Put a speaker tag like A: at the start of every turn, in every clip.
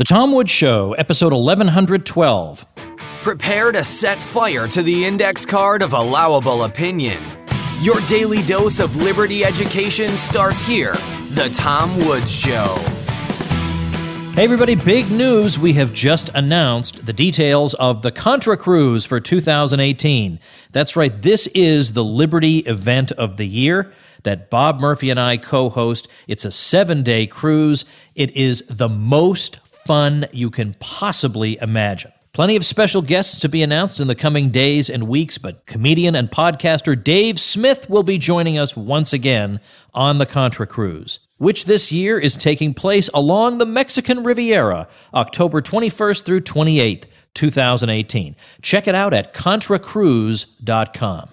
A: The Tom Woods Show, episode 1112.
B: Prepare to set fire to the index card of allowable opinion. Your daily dose of liberty education starts here. The Tom Woods Show.
A: Hey everybody, big news. We have just announced the details of the Contra Cruise for 2018. That's right, this is the Liberty event of the year that Bob Murphy and I co-host. It's a 7-day cruise. It is the most fun you can possibly imagine. Plenty of special guests to be announced in the coming days and weeks, but comedian and podcaster Dave Smith will be joining us once again on the Contra Cruise, which this year is taking place along the Mexican Riviera, October 21st through 28th, 2018. Check it out at contracruise.com.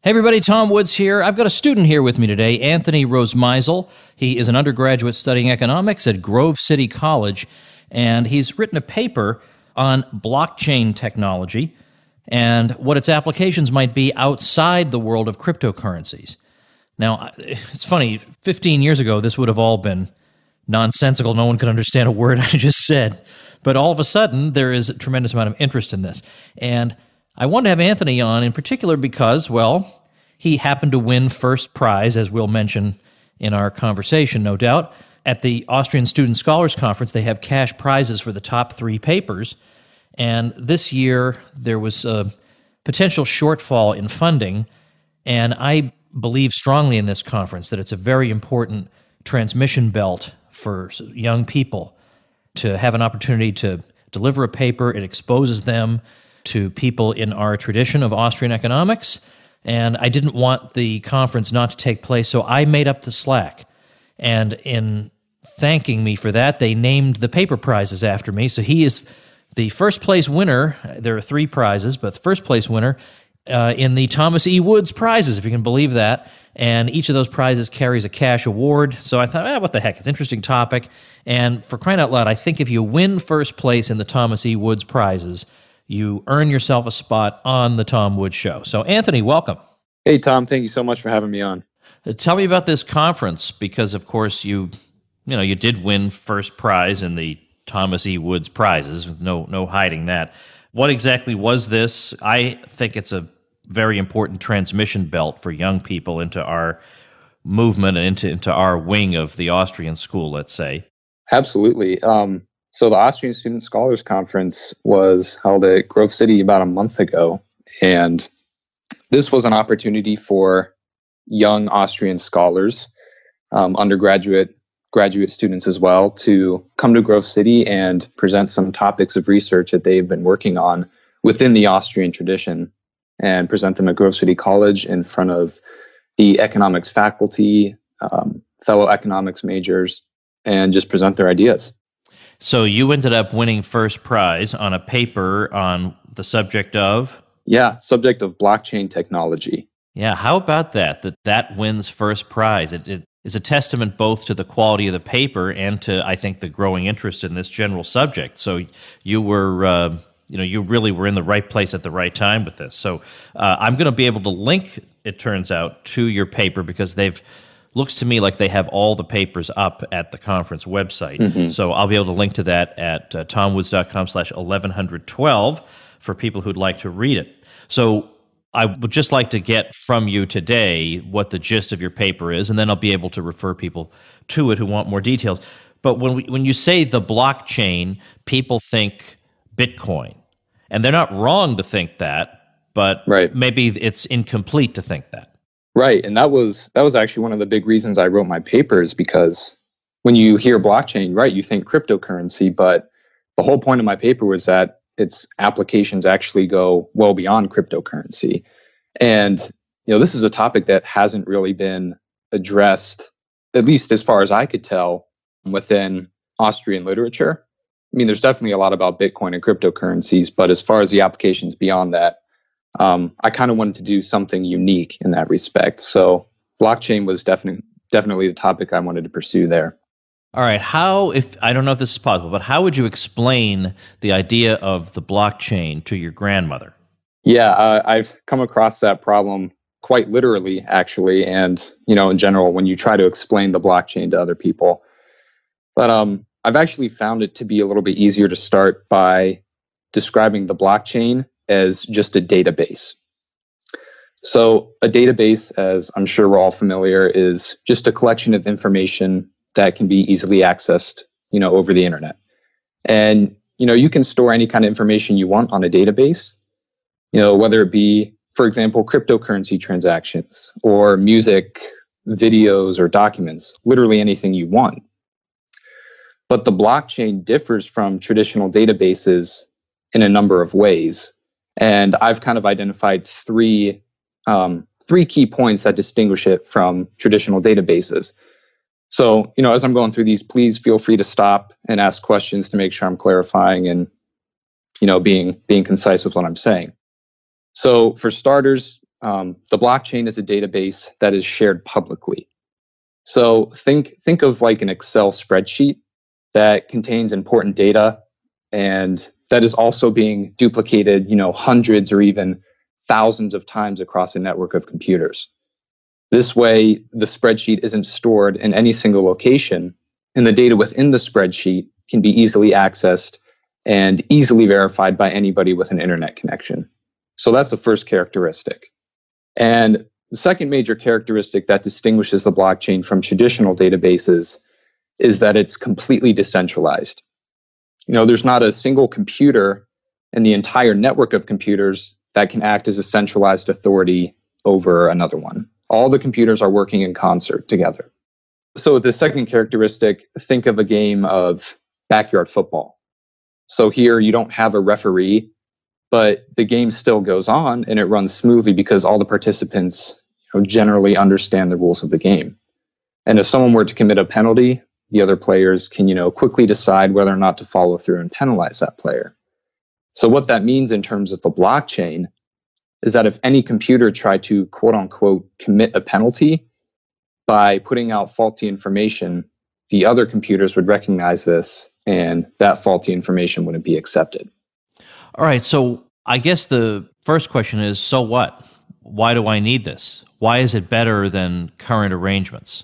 A: Hey everybody, Tom Woods here. I've got a student here with me today, Anthony Rosemeisel. He is an undergraduate studying economics at Grove City College, and he's written a paper on blockchain technology and what its applications might be outside the world of cryptocurrencies. Now, it's funny, 15 years ago, this would have all been nonsensical. No one could understand a word I just said. But all of a sudden, there is a tremendous amount of interest in this. And I wanted to have Anthony on in particular because, well, he happened to win first prize, as we'll mention in our conversation, no doubt. At the Austrian Student Scholars Conference, they have cash prizes for the top 3 papers. And this year, there was a potential shortfall in funding. And I believe strongly in this conference that it's a very important transmission belt for young people to have an opportunity to deliver a paper. It exposes them to people in our tradition of Austrian economics, and I didn't want the conference not to take place, so I made up the slack. And in thanking me for that, they named the paper prizes after me, so he is the first place winner. There are 3 prizes, but the first place winner in the Thomas E. Woods prizes, if you can believe that, and each of those prizes carries a cash award, so I thought, what the heck, it's an interesting topic, and for crying out loud, I think if you win first place in the Thomas E. Woods prizes, you earn yourself a spot on the Tom Woods Show. So, Anthony, welcome.
C: Hey, Tom. Thank you so much for having me on.
A: Tell me about this conference, because, of course, you did win first prize in the Thomas E. Woods prizes. No hiding that. What exactly was this? I think it's a very important transmission belt for young people into our movement and into our wing of the Austrian school, let's say.
C: Absolutely. So the Austrian Student Scholars Conference was held at Grove City about a month ago, and this was an opportunity for young Austrian scholars, undergraduate, graduate students as well, to come to Grove City and present some topics of research that they've been working on within the Austrian tradition, and present them at Grove City College in front of the economics faculty, fellow economics majors, and just present their ideas.
A: So you ended up winning first prize on a paper on the subject of?
C: Yeah, subject of blockchain technology.
A: Yeah, how about that wins first prize? It is a testament both to the quality of the paper and to, I think, the growing interest in this general subject. So you were, you really were in the right place at the right time with this. So I'm going to be able to link, it turns out, to your paper because looks to me like they have all the papers up at the conference website. Mm-hmm. So I'll be able to link to that at tomwoods.com/1112 for people who'd like to read it. So I would just like to get from you today what the gist of your paper is, and then I'll be able to refer people to it who want more details. But when you say the blockchain, people think Bitcoin. And they're not wrong to think that, but right. Maybe it's incomplete to think that.
C: Right, and that was actually one of the big reasons I wrote my papers, because when you hear blockchain, right, you think cryptocurrency, but the whole point of my paper was that its applications actually go well beyond cryptocurrency. And this is a topic that hasn't really been addressed, at least as far as I could tell, within Austrian literature. I mean, there's definitely a lot about Bitcoin and cryptocurrencies, but as far as the applications beyond that, I kind of wanted to do something unique in that respect. So blockchain was definitely the topic I wanted to pursue there.
A: All right. I don't know if this is possible, but how would you explain the idea of the blockchain to your grandmother?
C: Yeah, I've come across that problem quite literally, actually. And, in general, when you try to explain the blockchain to other people. But I've actually found it to be a little bit easier to start by describing the blockchain as just a database. So a database, as I'm sure we're all familiar, is just a collection of information that can be easily accessed, over the internet. And, you can store any kind of information you want on a database, whether it be, for example, cryptocurrency transactions or music, videos, or documents, literally anything you want. But the blockchain differs from traditional databases in a number of ways. And I've kind of identified three key points that distinguish it from traditional databases. So, as I'm going through these, please feel free to stop and ask questions to make sure I'm clarifying and, being concise with what I'm saying. So for starters, the blockchain is a database that is shared publicly. So think of like an Excel spreadsheet that contains important data and that is also being duplicated, hundreds or even thousands of times across a network of computers. This way, the spreadsheet isn't stored in any single location, and the data within the spreadsheet can be easily accessed and easily verified by anybody with an internet connection. So that's the first characteristic. And the second major characteristic that distinguishes the blockchain from traditional databases is that it's completely decentralized. There's not a single computer in the entire network of computers that can act as a centralized authority over another one. All the computers are working in concert together. So the second characteristic, think of a game of backyard football. So here you don't have a referee, but the game still goes on and it runs smoothly because all the participants generally understand the rules of the game. And if someone were to commit a penalty, the other players can, quickly decide whether or not to follow through and penalize that player. So what that means in terms of the blockchain is that if any computer tried to, quote unquote, commit a penalty by putting out faulty information, the other computers would recognize this and that faulty information wouldn't be accepted.
A: All right, so I guess the first question is, so what? Why do I need this? Why is it better than current arrangements?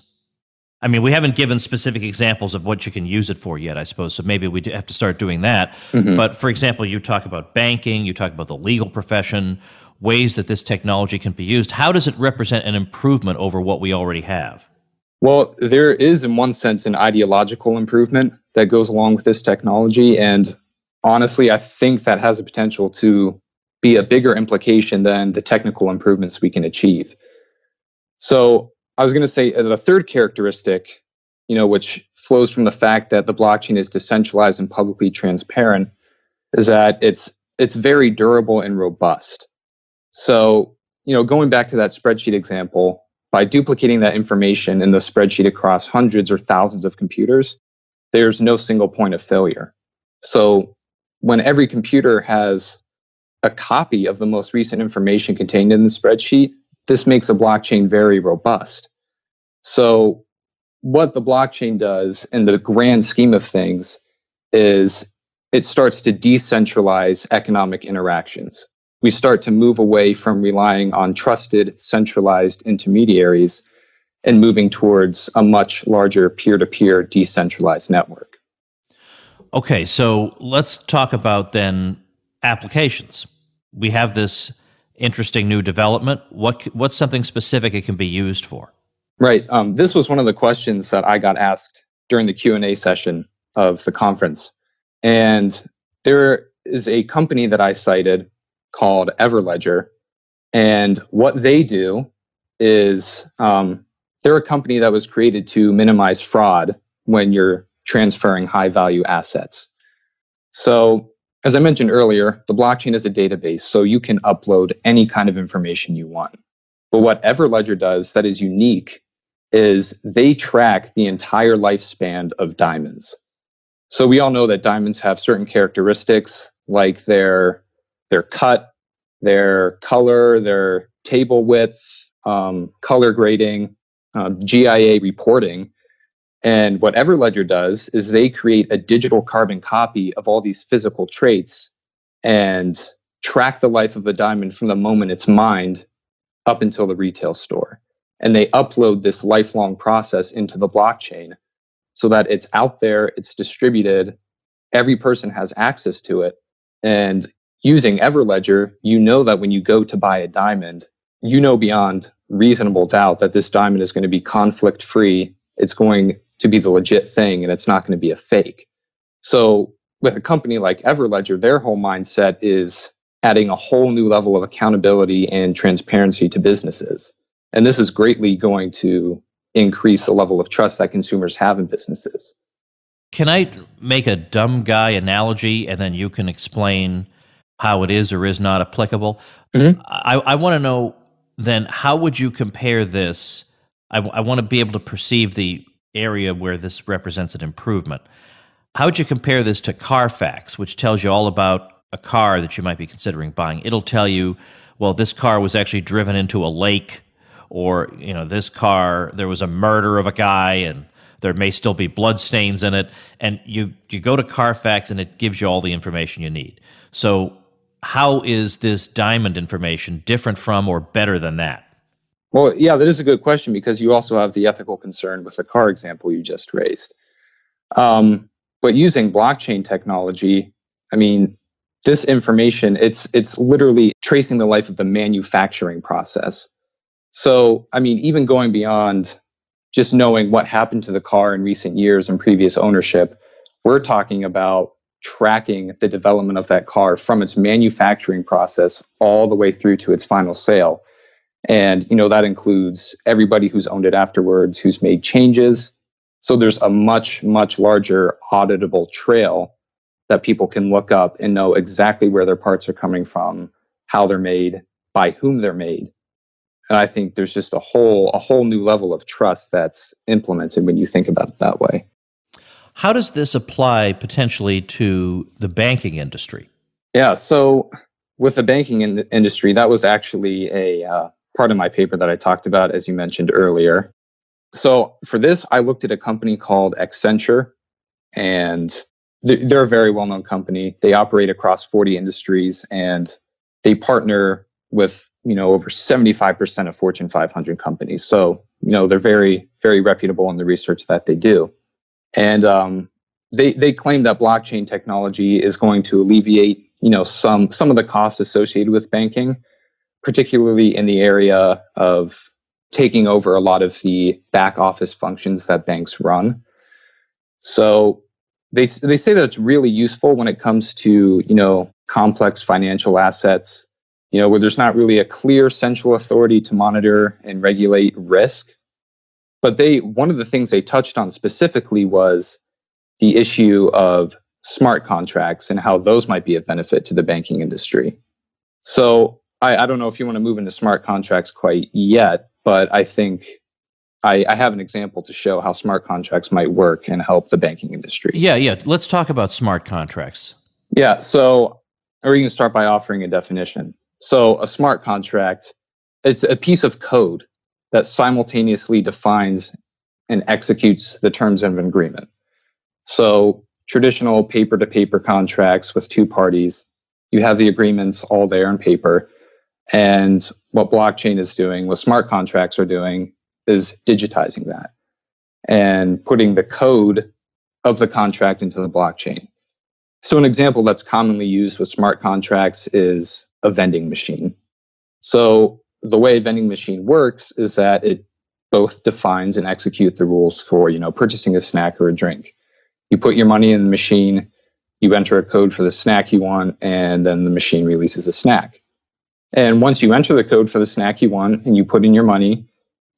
A: I mean, we haven't given specific examples of what you can use it for yet, I suppose, so maybe we have to start doing that. Mm-hmm. But for example, you talk about banking, you talk about the legal profession, ways that this technology can be used. How does it represent an improvement over what we already have?
C: Well, there is, in one sense, an ideological improvement that goes along with this technology. And honestly, I think that has the potential to be a bigger implication than the technical improvements we can achieve. So I was going to say the third characteristic, which flows from the fact that the blockchain is decentralized and publicly transparent, is that it's very durable and robust. So, going back to that spreadsheet example, by duplicating that information in the spreadsheet across hundreds or thousands of computers, there's no single point of failure. So when every computer has a copy of the most recent information contained in the spreadsheet, this makes the blockchain very robust. So what the blockchain does in the grand scheme of things is it starts to decentralize economic interactions. We start to move away from relying on trusted, centralized intermediaries and moving towards a much larger peer-to-peer decentralized network.
A: Okay, so let's talk about then applications. We have this interesting new development. What's something specific it can be used for?
C: Right. This was one of the questions that I got asked during the Q&A session of the conference. And there is a company that I cited called Everledger. And what they do is they're a company that was created to minimize fraud when you're transferring high-value assets. So as I mentioned earlier, the blockchain is a database, so you can upload any kind of information you want. But what Everledger does that is unique is they track the entire lifespan of diamonds. So we all know that diamonds have certain characteristics like their cut, their color, their table width, color grading, GIA reporting. And what Everledger does is they create a digital carbon copy of all these physical traits and track the life of a diamond from the moment it's mined up until the retail store. And they upload this lifelong process into the blockchain so that it's out there, it's distributed, every person has access to it. And using Everledger, you know that when you go to buy a diamond, you know beyond reasonable doubt that this diamond is going to be conflict free. It's going to be the legit thing, and it's not going to be a fake. So with a company like Everledger, their whole mindset is adding a whole new level of accountability and transparency to businesses. And this is greatly going to increase the level of trust that consumers have in businesses.
A: Can I make a dumb guy analogy and then you can explain how it is or is not applicable?
C: Mm-hmm.
A: I want to know then, how would you compare this? I want to be able to perceive the area where this represents an improvement. How would you compare this to Carfax, which tells you all about a car that you might be considering buying? It'll tell you, well, this car was actually driven into a lake, or, this car, there was a murder of a guy and there may still be blood stains in it. And you go to Carfax and it gives you all the information you need. So how is this diamond information different from or better than that?
C: Well, yeah, that is a good question, because you also have the ethical concern with the car example you just raised. But using blockchain technology, I mean, this information, it's literally tracing the life of the manufacturing process. So, I mean, even going beyond just knowing what happened to the car in recent years and previous ownership, we're talking about tracking the development of that car from its manufacturing process all the way through to its final sale. And, that includes everybody who's owned it afterwards, who's made changes. So there's a much, much larger auditable trail that people can look up and know exactly where their parts are coming from, how they're made, by whom they're made. And I think there's just a whole new level of trust that's implemented when you think about it that way.
A: How does this apply potentially to the banking industry?
C: Yeah, so with the banking industry, that was actually a part of my paper that I talked about, as you mentioned earlier. So for this, I looked at a company called Accenture, and they're a very well-known company. They operate across 40 industries, and they partner with over 75% of Fortune 500 companies. So they're very, very reputable in the research that they do. And they claim that blockchain technology is going to alleviate some of the costs associated with banking, particularly in the area of taking over a lot of the back office functions that banks run. So they say that it's really useful when it comes to complex financial assets, where there's not really a clear central authority to monitor and regulate risk. But one of the things they touched on specifically was the issue of smart contracts and how those might be of benefit to the banking industry. So I don't know if you want to move into smart contracts quite yet, but I think I have an example to show how smart contracts might work and help the banking industry.
A: Yeah. Let's talk about smart contracts.
C: Yeah. So, or you can start by offering a definition. So a smart contract, it's a piece of code that simultaneously defines and executes the terms of an agreement. So traditional paper-to-paper contracts with two parties, you have the agreements all there on paper. And what blockchain is doing, what smart contracts are doing, is digitizing that and putting the code of the contract into the blockchain. So an example that's commonly used with smart contracts is a vending machine. So the way a vending machine works is that it both defines and executes the rules for, purchasing a snack or a drink. You put your money in the machine, you enter a code for the snack you want, and then the machine releases a snack. And once you enter the code for the snack you want and you put in your money,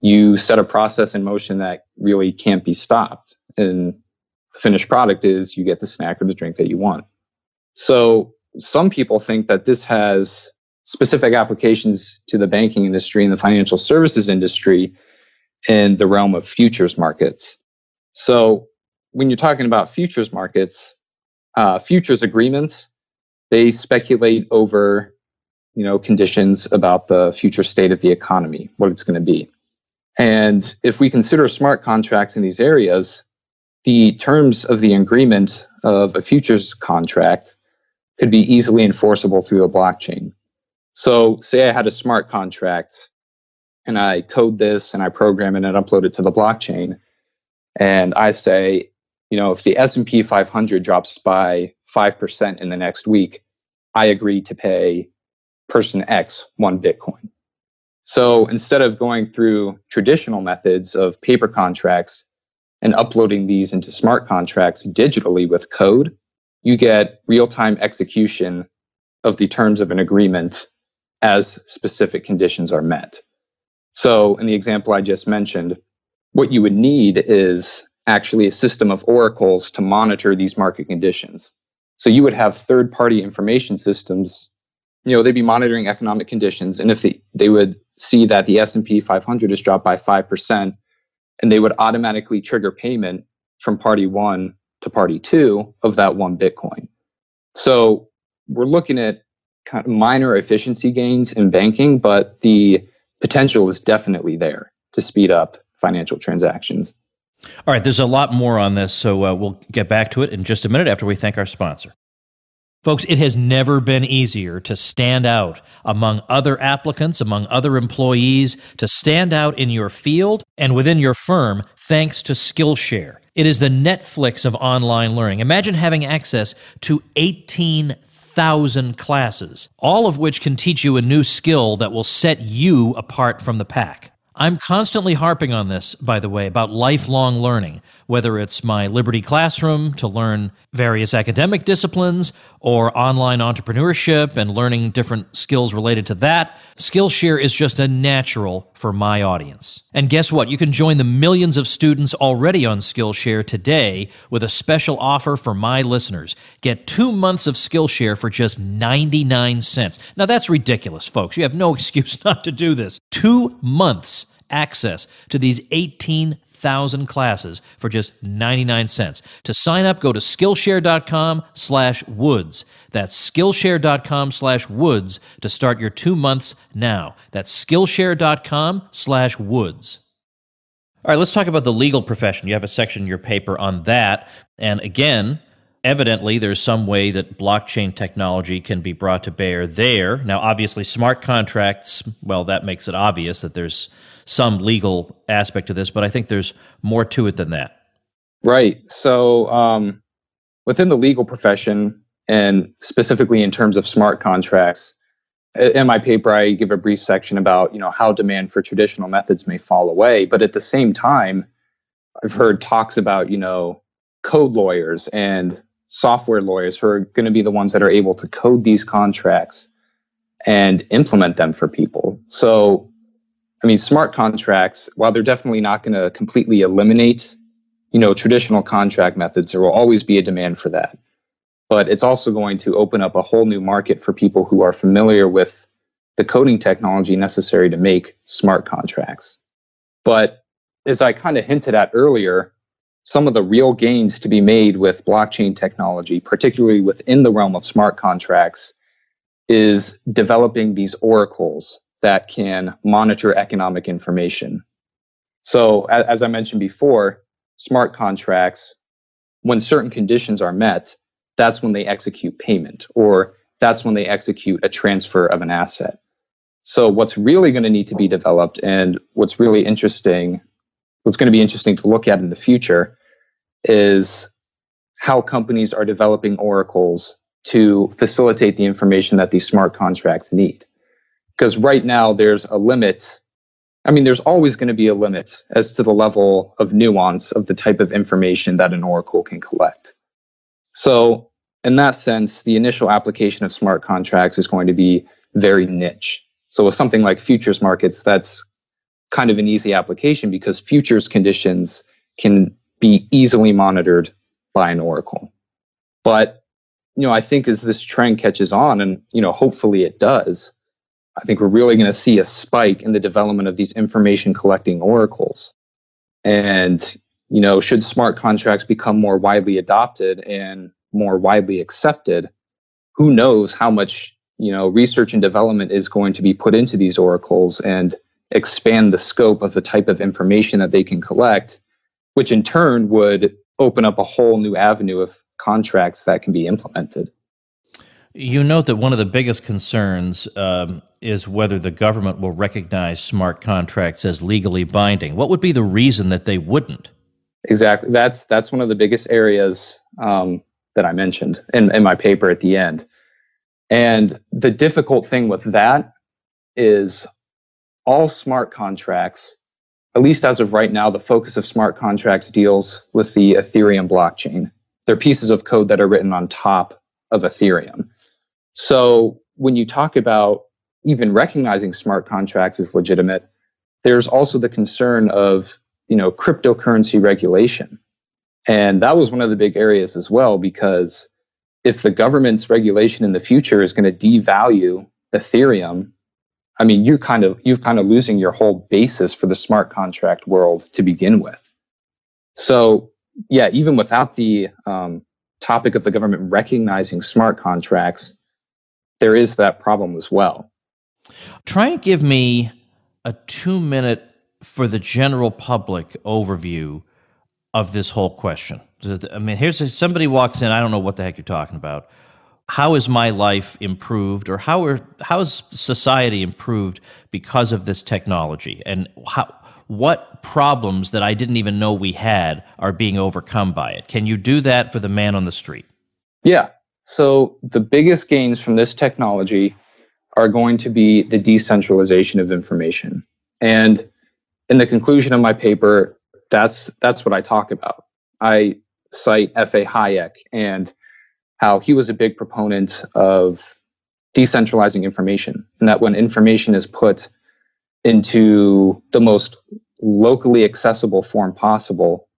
C: you set a process in motion that really can't be stopped. And the finished product is you get the snack or the drink that you want. So some people think that this has specific applications to the banking industry and the financial services industry in the realm of futures markets. So when you're talking about futures markets, futures agreements, they speculate over, conditions about the future state of the economy, what it's going to be. And if we consider smart contracts in these areas, the terms of the agreement of a futures contract could be easily enforceable through a blockchain. So say I had a smart contract and I code this and I program it and upload it to the blockchain. And I say, if the S&P 500 drops by 5% in the next week, I agree to pay person X 1 Bitcoin. So instead of going through traditional methods of paper contracts and uploading these into smart contracts digitally with code, you get real-time execution of the terms of an agreement as specific conditions are met. So in the example I just mentioned, what you would need is actually a system of oracles to monitor these market conditions. So you would have third-party information systems, they'd be monitoring economic conditions, and if they would see that the S&P 500 has dropped by 5%, and they would automatically trigger payment from party 1 to party 2 of that 1 Bitcoin. So we're looking at kind of minor efficiency gains in banking, but the potential is definitely there to speed up financial transactions.
A: All right, there's a lot more on this, so we'll get back to it in just a minute after we thank our sponsor. Folks, it has never been easier to stand out among other applicants, among other employees, to stand out in your field and within your firm thanks to Skillshare. It is the Netflix of online learning. Imagine having access to 18,000 classes, all of which can teach you a new skill that will set you apart from the pack. I'm constantly harping on this, by the way, about lifelong learning, whether it's my Liberty Classroom to learn various academic disciplines or online entrepreneurship and learning different skills related to that. Skillshare is just a natural for my audience. And guess what? You can join the millions of students already on Skillshare today with a special offer for my listeners. Get 2 months of Skillshare for just 99 cents. Now that's ridiculous, folks. You have no excuse not to do this. 2 months access to these 18,000 classes for just 99 cents. To sign up, go to Skillshare.com/Woods. That's Skillshare.com/Woods to start your 2 months now. That's Skillshare.com/Woods. All right, let's talk about the legal profession. You have a section in your paper on that. And again, evidently, there's some way that blockchain technology can be brought to bear there. Now, obviously, smart contracts, well, that makes it obvious that there's some legal aspect to this, but I think there's more to it than that.
C: Right. So within the legal profession, and specifically in terms of smart contracts, in my paper, I give a brief section about, how demand for traditional methods may fall away. But at the same time, I've heard talks about, code lawyers and software lawyers who are going to be the ones that are able to code these contracts and implement them for people. So smart contracts, while they're definitely not going to completely eliminate, traditional contract methods, there will always be a demand for that. But it's also going to open up a whole new market for people who are familiar with the coding technology necessary to make smart contracts. But as I kind of hinted at earlier, some of the real gains to be made with blockchain technology, particularly within the realm of smart contracts, is developing these oracles that can monitor economic information. So as I mentioned before, smart contracts, when certain conditions are met, that's when they execute payment, or that's when they execute a transfer of an asset. So what's really going to need to be developed, and what's going to be interesting to look at in the future, is how companies are developing oracles to facilitate the information that these smart contracts need. Because right now there's a limit. There's always going to be a limit as to the level of nuance of the type of information that an oracle can collect. So in that sense, the initial application of smart contracts is going to be very niche. So with something like futures markets, that's kind of an easy application because futures conditions can be easily monitored by an oracle. But, I think as this trend catches on, and, hopefully it does, I think we're really going to see a spike in the development of these information collecting oracles. And, should smart contracts become more widely adopted and more widely accepted, who knows how much, research and development is going to be put into these oracles and expand the scope of the type of information that they can collect, which in turn would open up a whole new avenue of contracts that can be implemented.
A: You note that one of the biggest concerns is whether the government will recognize smart contracts as legally binding. What would be the reason that they wouldn't?
C: Exactly. That's one of the biggest areas that I mentioned in my paper at the end. And the difficult thing with that is all smart contracts, at least as of right now, the focus of smart contracts deals with the Ethereum blockchain. They're pieces of code that are written on top of Ethereum. So when you talk about even recognizing smart contracts as legitimate, there's also the concern of, cryptocurrency regulation. And that was one of the big areas as well, because if the government's regulation in the future is going to devalue Ethereum, I mean, you're kind of losing your whole basis for the smart contract world to begin with. So, yeah, even without the topic of the government recognizing smart contracts, there is that problem as well.
A: Try and give me a 2-minute for the general public overview of this whole question. I mean, here's somebody walks in, I don't know what the heck you're talking about. How is my life improved, or how is society improved because of this technology? And what problems that I didn't even know we had are being overcome by it? Can you do that for the man on the street?
C: Yeah. So the biggest gains from this technology are going to be the decentralization of information. And in the conclusion of my paper, that's what I talk about. I cite F.A. Hayek and how he was a big proponent of decentralizing information, and that when information is put into the most locally accessible form possible,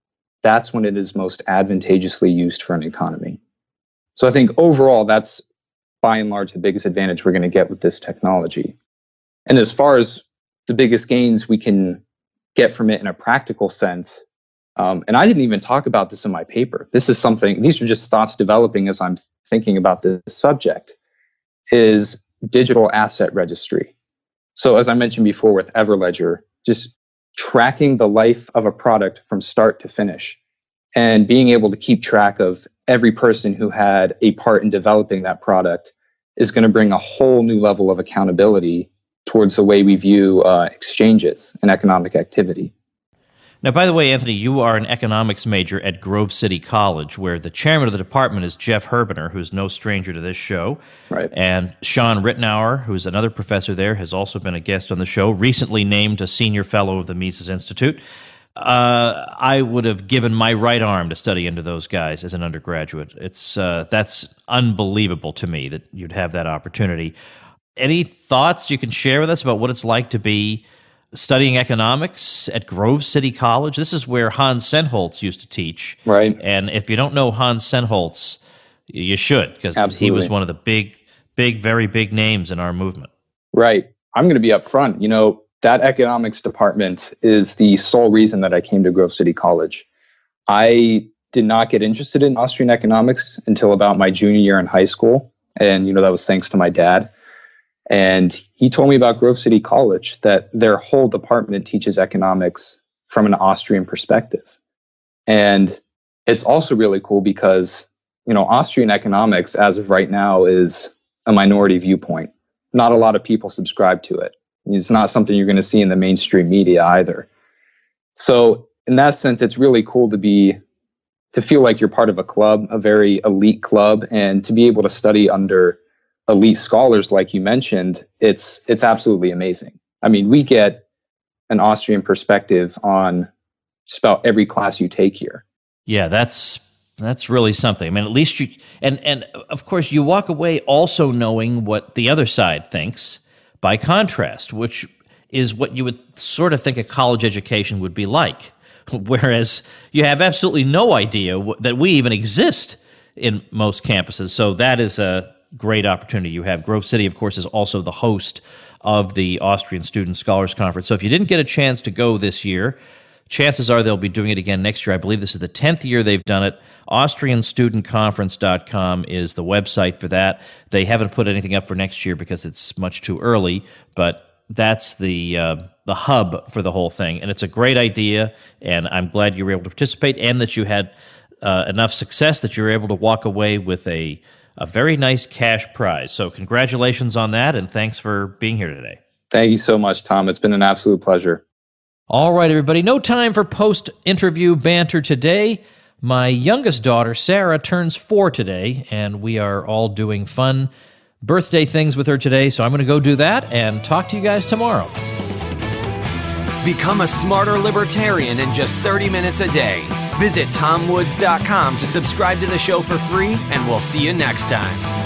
C: that's when it is most advantageously used for an economy. So I think overall, that's by and large the biggest advantage we're going to get with this technology. And as far as the biggest gains we can get from it in a practical sense, and I didn't even talk about this in my paper. These are just thoughts developing as I'm thinking about this subject, is digital asset registry. So as I mentioned before with Everledger, just tracking the life of a product from start to finish and being able to keep track of every person who had a part in developing that product is going to bring a whole new level of accountability towards the way we view exchanges and economic activity.
A: Now, by the way, Anthony, you are an economics major at Grove City College, where the chairman of the department is Jeff Herbener, who's no stranger to this show.
C: Right.
A: And Sean Rittenauer, who's another professor there, has also been a guest on the show, recently named a senior fellow of the Mises Institute. I would have given my right arm to study into those guys as an undergraduate. That's unbelievable to me that you'd have that opportunity. Any thoughts you can share with us about what it's like to be studying economics at Grove City College? This is where Hans Sennholz used to teach.
C: Right.
A: And if you don't know Hans Sennholz, you should, because he was one of the very big names in our movement.
C: Right. I'm going to be up front. That economics department is the sole reason that I came to Grove City College. I did not get interested in Austrian economics until about my junior year in high school. And, that was thanks to my dad. And he told me about Grove City College, that their whole department teaches economics from an Austrian perspective. And it's also really cool because, Austrian economics, as of right now, is a minority viewpoint. Not a lot of people subscribe to it. It's not something you're going to see in the mainstream media either. So in that sense, it's really cool to feel like you're part of a club, a very elite club, and to be able to study under elite scholars, like you mentioned. It's absolutely amazing. I mean, we get an Austrian perspective on just about every class you take here.
A: Yeah, that's really something. I mean, at least you, and of course, you walk away also knowing what the other side thinks, by contrast, which is what you would sort of think a college education would be like. Whereas you have absolutely no idea that we even exist in most campuses. So that is a great opportunity you have. Grove City, of course, is also the host of the Austrian Student Scholars Conference. So if you didn't get a chance to go this year, chances are they'll be doing it again next year. I believe this is the 10th year they've done it. AustrianStudentConference.com is the website for that. They haven't put anything up for next year because it's much too early, but that's the hub for the whole thing. And it's a great idea, and I'm glad you were able to participate and that you had enough success that you were able to walk away with a very nice cash prize. So congratulations on that, and thanks for being here today.
C: Thank you so much, Tom. It's been an absolute pleasure.
A: All right, everybody, no time for post-interview banter today. My youngest daughter, Sarah, turns 4 today, and we are all doing fun birthday things with her today, so I'm going to go do that and talk to you guys tomorrow.
B: Become a smarter libertarian in just 30 minutes a day. Visit TomWoods.com to subscribe to the show for free, and we'll see you next time.